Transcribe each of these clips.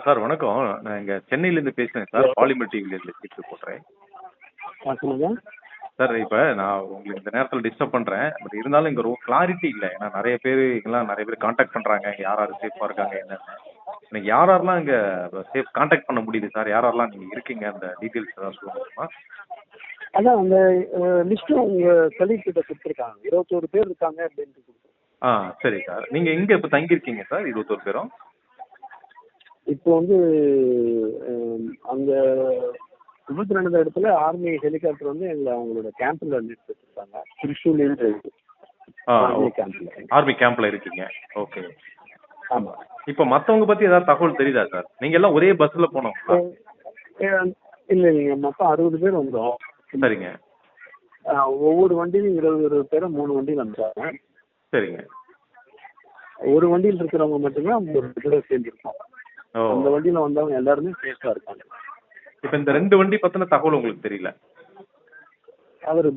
Sir வணக்கம். நான் இங்க சென்னையிலேருந்து பேசுறேன் சார். பாலிமர் டிவிலேருந்து பேசி போடுறேன். சொல்லுங்க சார் இப்ப நான் உங்களுக்கு இந்த நேரத்துல டிஸ்டர்ப் பண்றேன். பட் இருந்தாலும் இங்க ரொம்ப கிளாரிட்டி இல்ல. ஏன்னா நிறைய பேர் கான்டாக்ட் பண்றாங்க. இங்க யார் யார் சேஃபா இருக்காங்க என்னன்னு. எனக்கு யார் யாரெல்லாம் இங்க சேஃப் கான்டாக்ட் பண்ண முடியுது சார்? யார் யாரெல்லாம் நீங்க இருக்கீங்க? அந்த டீடைல்ஸ் ஏதாவது சொல்ல முடியுமா? அதான் அந்த லிஸ்ட் உங்க கலீக் கிட்ட கொடுத்துருக்காங்க. 21 பேர் இருக்காங்க அப்படின்ட்டு கொடுத்துருக்காங்க. சரி சார். நீங்க எங்க இப்ப தங்கியிருக்கீங்க சார் 21 பேரும்? இப்போ வந்து அங்க விபத்து நடந்த இடத்துல ஆர்மி ஹெலிகாப்டர் வந்து எங்களை அவங்களோட கேம்ப்ல லிஸ்ட் வச்சிருக்காங்க. திருச்சூர்லேருந்து ஆர்மி கேம்ப்ல இருக்கீங்க. ஓகே. ஆமா. இப்ப மத்தவங்க பத்தி ஏதாவது தகவல் தெரியுதா சார்? நீங்க எல்லாம் ஒரே பஸ்ல போனோம்? இல்ல இல்லைங்க, மொத்தம் 60 பேர் வந்தோம். சரிங்க. ஒவ்வொரு வண்டியிலும் 20 பேரை 3 வண்டியில் அனுப்பிச்சாங்க. சரிங்க. ஒரு வண்டியில் இருக்கிறவங்க மட்டும்தான் அவங்க ஒரு பேரை சேர்ந்துருக்கோம். அந்த வண்டியில வந்தவங்க எல்லாருமே சேஃபா இருக்காங்க. இப்ப இந்த 2 வண்டி பத்தின தகவல் உங்களுக்கு தெரியல? அவர்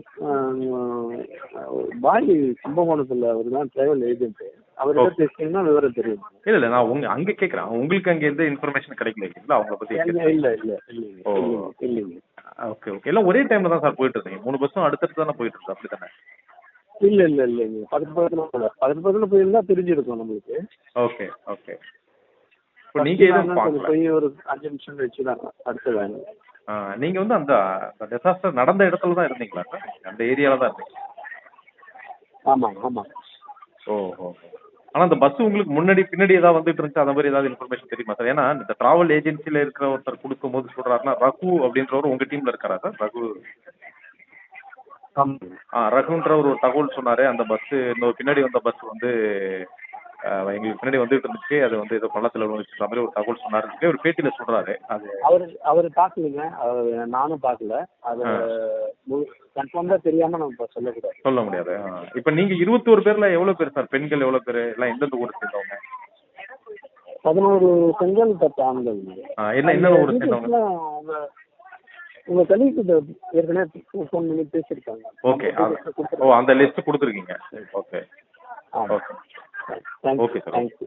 பாய் கும்பகோணத்துல அவர் தான் டிராவல் ஏஜென்ட். அவர்கிட்ட பேசினீங்கன்னா விவரம் தெரியும். இல்ல நான் அங்க கேக்குறேன். உங்களுக்கு அங்க எந்த இன்ஃபர்மேஷன் கிடைக்கல அவங்க பத்தி? இல்ல. Okay okay. எல்லாம் ஒரே டைம்ல தான் சார் போயிட்டு இருந்தீங்க? 3 பஸ்ஸும் அடுத்தடுத்து தானே போயிட்டு இருக்கு, அப்படித்தானே? இல்ல பக்கத்துல போயிருந்தா தெரிஞ்சிருக்கும் நம்மளுக்கு. Okay okay. இப்போ நீங்க எதுவும் போய் ஒரு 5 நிமிஷம் வச்சுதான் அடுத்த வேன். நீங்க வந்து அந்த டிசாஸ்டர் நடந்த இடத்துல தான் இருந்தீங்களா சார்? அந்த ஏரியால தான் இருந்தீங்க? ஆமா. ஓஹோ. ஆனா அந்த பஸ் உங்களுக்கு முன்னாடி பின்னாடி ஏதாவது வந்துட்டு இருந்துச்சு, அந்த மாதிரி ஏதாவது இன்ஃபர்மேஷன் தெரியுமா சார்? ஏன்னா இந்த டிராவல் ஏஜென்சில இருக்கிற ஒருத்தர் கொடுக்கும் போது சொல்றாருன்னா, ரகு அப்படின்றவர் உங்க டீம்ல இருக்காரா சார்? ரகுன்ற ஒரு தகவல் சொன்னாரு. அந்த பஸ் இன்னொரு பின்னாடி வந்த பஸ் வந்து எங்களுக்கு பின்னாடி வந்துட்டு இருந்துச்சு, அது வந்து ஏதோ பள்ளத்துல விழுந்துச்சுன்ற மாதிரி ஒரு தகவல் சொன்னாரு. ஒரு பேட்டியில சொல்றாரு. அது அவரு பாக்கலீங்க, நானும் பாக்கல. அது கன்ஃபார்மா தெரியாம நம்ம சொல்ல முடியாது. இப்ப நீங்க 21 பேர்ல எவ்வளவு பேர் சார்? பெண்கள் எவ்வளவு பேர்? எல்லாம் எந்தெந்த ஊரை சேர்ந்தவங்க? 11 பெண்கள் 10 ஆண்கள். என்ன ஊரை சேர்ந்தவங்க? உங்க கலீக் ஏற்கனவே ஃபோன் பண்ணி பேசியிருக்காங்க. ஓகே. அந்த லிஸ்ட் கொடுத்துருக்கீங்க. Okay okay. தேங்க்யூ.